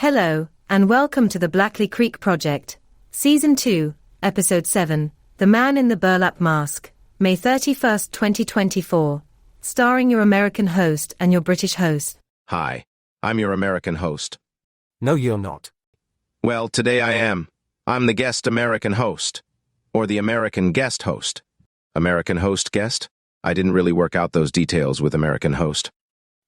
Hello, and welcome to the Blackley Creek Project, Season 2, Episode 7, The Man in the Burlap Mask, May 31st, 2024, starring your American host and your British host. Hi, I'm your American host. No, you're not. Well, today I am. I'm the guest American host. Or the American guest host. American host guest? I didn't really work out those details with American host.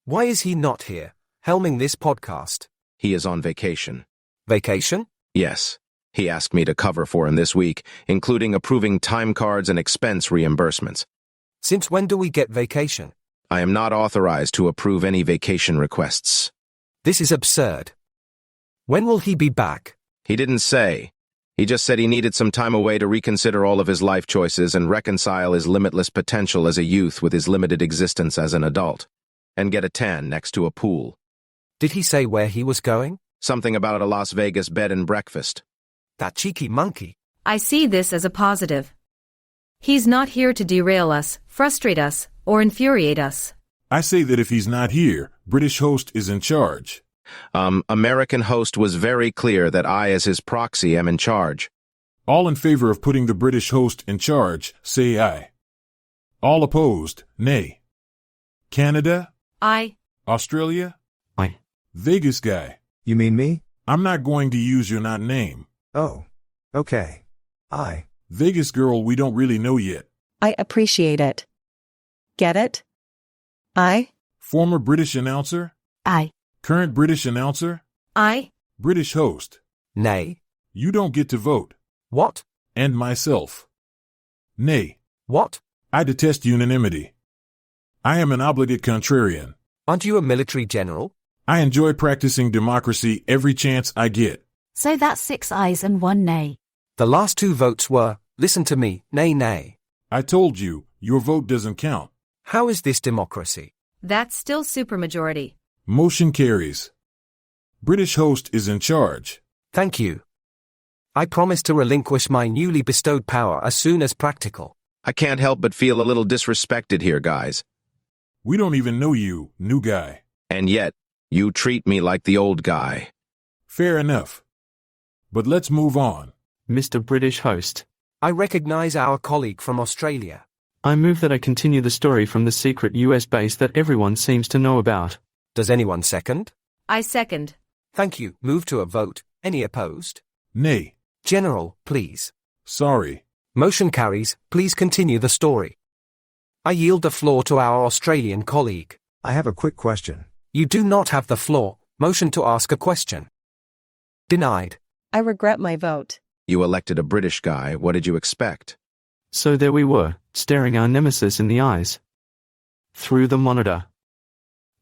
Why is he not here, helming this podcast? He is on vacation. Vacation? Yes. He asked me to cover for him this week, including approving time cards and expense reimbursements. Since when do we get vacation? I am not authorized to approve any vacation requests. This is absurd. When will he be back? He didn't say. He just said he needed some time away to reconsider all of his life choices and reconcile his limitless potential as a youth with his limited existence as an adult. And get a tan next to a pool. Did he say where he was going? Something about a Las Vegas bed and breakfast. That cheeky monkey. I see this as a positive. He's not here to derail us, frustrate us, or infuriate us. I say that if he's not here, British host is in charge. American host was very clear that I, as his proxy, am in charge. All in favor of putting the British host in charge, say aye. All opposed, nay. Canada? Aye. Australia? Aye. Vegas guy. You mean me? I'm not going to use your not name. Oh. Okay. Aye. Vegas girl we don't really know yet. I appreciate it. Get it? Aye. Former British announcer? Aye. Current British announcer? Aye. British host. Nay. You don't get to vote. What? And myself. Nay. What? I detest unanimity. I am an obligate contrarian. Aren't you a military general? I enjoy practicing democracy every chance I get. So that's 6 ayes and 1 nay. The last 2 votes were, listen to me, nay nay. I told you, your vote doesn't count. How is this democracy? That's still supermajority. Motion carries. British host is in charge. Thank you. I promise to relinquish my newly bestowed power as soon as practical. I can't help but feel a little disrespected here, guys. We don't even know you, new guy. And yet, you treat me like the old guy. Fair enough. But let's move on. Mr. British host, I recognize our colleague from Australia. I move that I continue the story from the secret US base that everyone seems to know about. Does anyone second? I second. Thank you. Move to a vote. Any opposed? Nay. General, please. Sorry. Motion carries. Please continue the story. I yield the floor to our Australian colleague. I have a quick question. You do not have the floor. Motion to ask a question. Denied. I regret my vote. You elected a British guy, what did you expect? So there we were, staring our nemesis in the eyes. Through the monitor.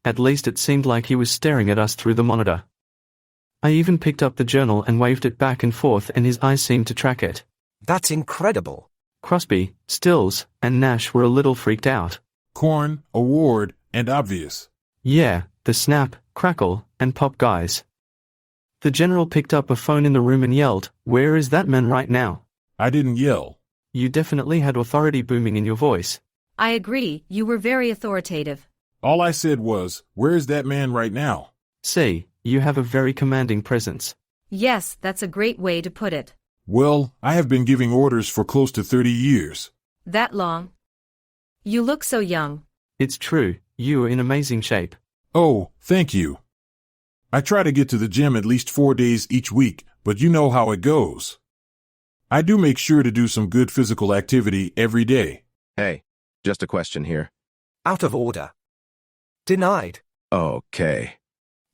At least it seemed like he was staring at us through the monitor. I even picked up the journal and waved it back and forth and his eyes seemed to track it. That's incredible. Crosby, Stills, and Nash were a little freaked out. Corn, award, and obvious. Yeah, the snap, crackle, and pop guys. The general picked up a phone in the room and yelled, "Where is that man right now?" I didn't yell. You definitely had authority booming in your voice. I agree, you were very authoritative. All I said was, where's that man right now? See, you have a very commanding presence. Yes, that's a great way to put it. Well, I have been giving orders for close to 30 years. That long? You look so young. It's true, you are in amazing shape. Oh, thank you. I try to get to the gym at least 4 days each week, but you know how it goes. I do make sure to do some good physical activity every day. Hey, just a question here. Out of order. Denied. Okay.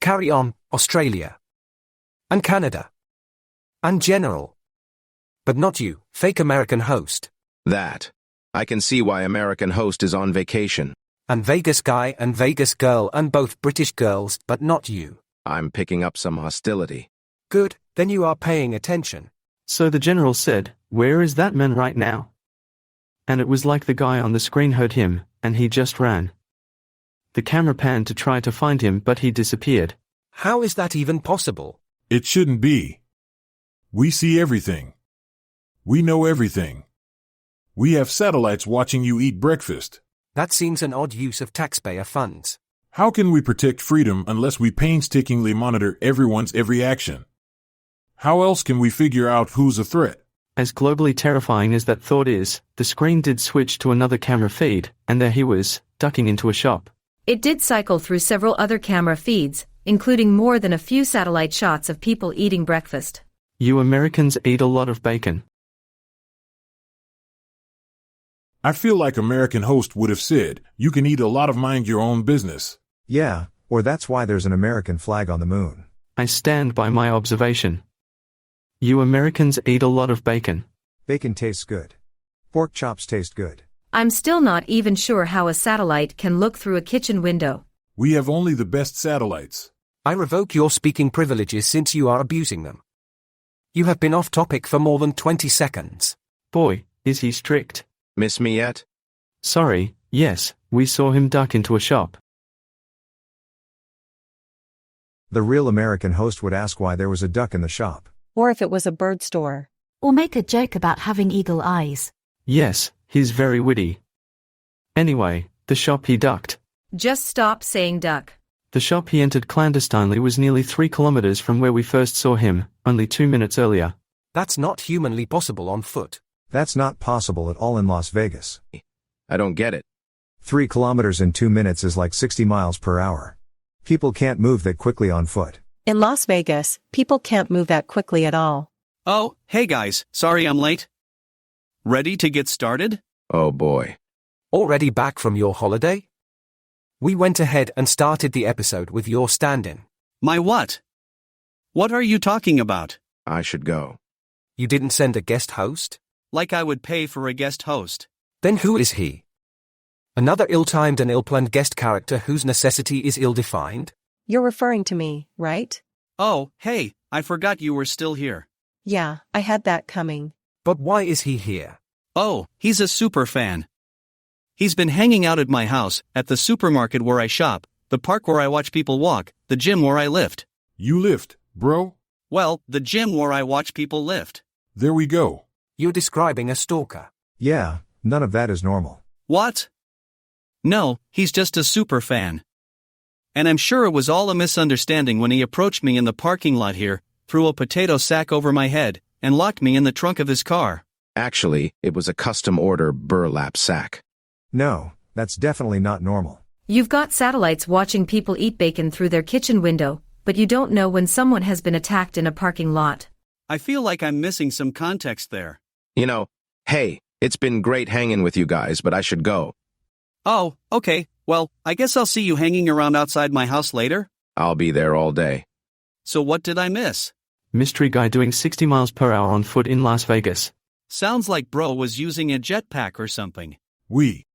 Carry on, Australia. And Canada. And General. But not you, fake American host. That. I can see why American host is on vacation. And Vegas guy and Vegas girl and both British girls, but not you. I'm picking up some hostility. Good, then you are paying attention. So the general said, "Where is that man right now?" And it was like the guy on the screen heard him, and he just ran. The camera panned to try to find him, but he disappeared. How is that even possible? It shouldn't be. We see everything. We know everything. We have satellites watching you eat breakfast. That seems an odd use of taxpayer funds. How can we protect freedom unless we painstakingly monitor everyone's every action? How else can we figure out who's a threat? As globally terrifying as that thought is, the screen did switch to another camera feed, and there he was, ducking into a shop. It did cycle through several other camera feeds, including more than a few satellite shots of people eating breakfast. You Americans eat a lot of bacon. I feel like American Host would have said, you can eat a lot of mind your own business. Yeah, or that's why there's an American flag on the moon. I stand by my observation. You Americans eat a lot of bacon. Bacon tastes good. Pork chops taste good. I'm still not even sure how a satellite can look through a kitchen window. We have only the best satellites. I revoke your speaking privileges since you are abusing them. You have been off topic for more than 20 seconds. Boy, is he strict. Miss me yet? Sorry, yes, we saw him duck into a shop. The real American Host would ask why there was a duck in the shop. Or if it was a bird store. Or make a joke about having eagle eyes. Yes, he's very witty. Anyway, the shop he ducked. Just stop saying duck. The shop he entered clandestinely was nearly 3 kilometers from where we first saw him, only 2 minutes earlier. That's not humanly possible on foot. That's not possible at all in Las Vegas. I don't get it. 3 kilometers in 2 minutes is like 60 miles per hour. People can't move that quickly on foot. In Las Vegas, people can't move that quickly at all. Oh, hey guys, sorry I'm late. Ready to get started? Oh boy. Already back from your holiday? We went ahead and started the episode with your stand-in. My what? What are you talking about? I should go. You didn't send a guest host? Like I would pay for a guest host. Then who is he? Another ill-timed and ill-planned guest character whose necessity is ill-defined? You're referring to me, right? Oh, hey, I forgot you were still here. Yeah, I had that coming. But why is he here? Oh, he's a super fan. He's been hanging out at my house, at the supermarket where I shop, the park where I watch people walk, the gym where I lift. You lift, bro? Well, the gym where I watch people lift. There we go. You're describing a stalker. Yeah, none of that is normal. What? No, he's just a super fan. And I'm sure it was all a misunderstanding when he approached me in the parking lot here, threw a potato sack over my head, and locked me in the trunk of his car. Actually, it was a custom-order burlap sack. No, that's definitely not normal. You've got satellites watching people eat bacon through their kitchen window, but you don't know when someone has been attacked in a parking lot. I feel like I'm missing some context there. You know, hey, it's been great hanging with you guys, but I should go. Oh, okay, well, I guess I'll see you hanging around outside my house later. I'll be there all day. So what did I miss? Mystery guy doing 60 miles per hour on foot in Las Vegas. Sounds like bro was using a jetpack or something. We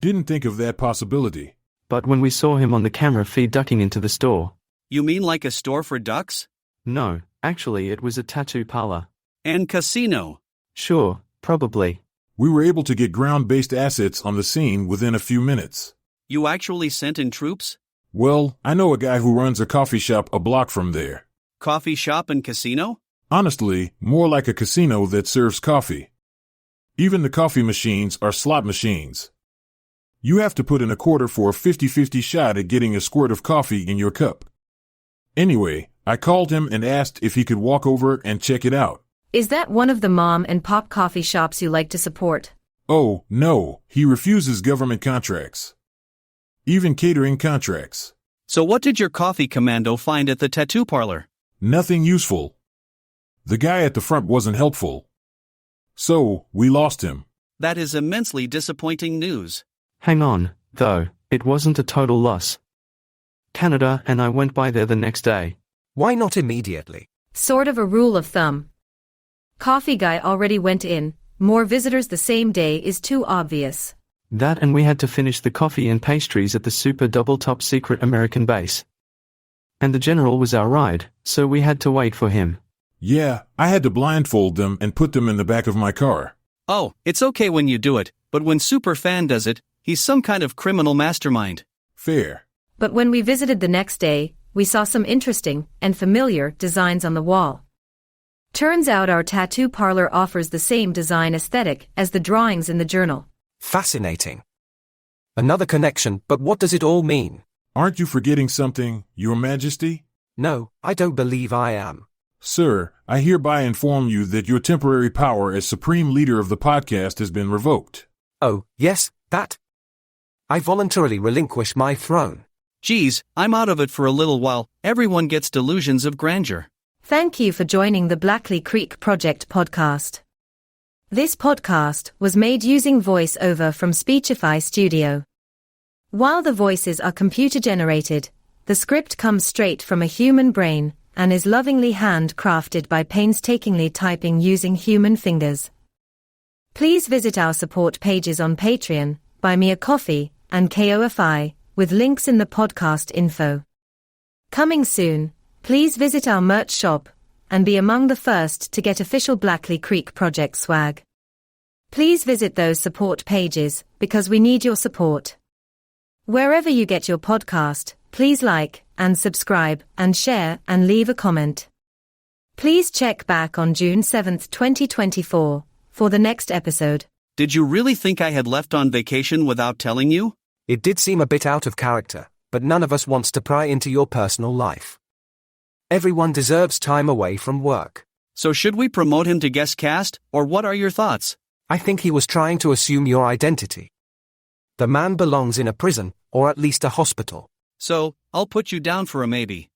didn't think of that possibility. But when we saw him on the camera feed ducking into the store. You mean like a store for ducks? No, actually it was a tattoo parlor. And casino. Sure, probably. We were able to get ground-based assets on the scene within a few minutes. You actually sent in troops? Well, I know a guy who runs a coffee shop a block from there. Coffee shop and casino? Honestly, more like a casino that serves coffee. Even the coffee machines are slot machines. You have to put in a quarter for a 50-50 shot at getting a squirt of coffee in your cup. Anyway, I called him and asked if he could walk over and check it out. Is that one of the mom and pop coffee shops you like to support? Oh, no, he refuses government contracts. Even catering contracts. So what did your coffee commando find at the tattoo parlor? Nothing useful. The guy at the front wasn't helpful. So, we lost him. That is immensely disappointing news. Hang on, though, it wasn't a total loss. Canada and I went by there the next day. Why not immediately? Sort of a rule of thumb. Coffee guy already went in, more visitors the same day is too obvious. That and we had to finish the coffee and pastries at the super double top secret American base. And the general was our ride, so we had to wait for him. Yeah, I had to blindfold them and put them in the back of my car. Oh, it's okay when you do it, but when Superfan does it, he's some kind of criminal mastermind. Fair. But when we visited the next day, we saw some interesting and familiar designs on the wall. Turns out our tattoo parlor offers the same design aesthetic as the drawings in the journal. Fascinating. Another connection, but what does it all mean? Aren't you forgetting something, Your Majesty? No, I don't believe I am. Sir, I hereby inform you that your temporary power as Supreme Leader of the podcast has been revoked. Oh, yes, that. I voluntarily relinquish my throne. Geez, I'm out of it for a little while. Everyone gets delusions of grandeur. Thank you for joining the Blackley Creek Project podcast. This podcast was made using voice-over from Speechify Studio. While the voices are computer-generated, the script comes straight from a human brain and is lovingly handcrafted by painstakingly typing using human fingers. Please visit our support pages on Patreon, Buy Me a Coffee, and KOFI, with links in the podcast info. Coming soon, please visit our merch shop and be among the first to get official Blackley Creek Project swag. Please visit those support pages because we need your support. Wherever you get your podcast, please like and subscribe and share and leave a comment. Please check back on June 7, 2024, for the next episode. Did you really think I had left on vacation without telling you? It did seem a bit out of character, but none of us wants to pry into your personal life. Everyone deserves time away from work. So should we promote him to guest cast, or what are your thoughts? I think he was trying to assume your identity. The man belongs in a prison, or at least a hospital. So, I'll put you down for a maybe.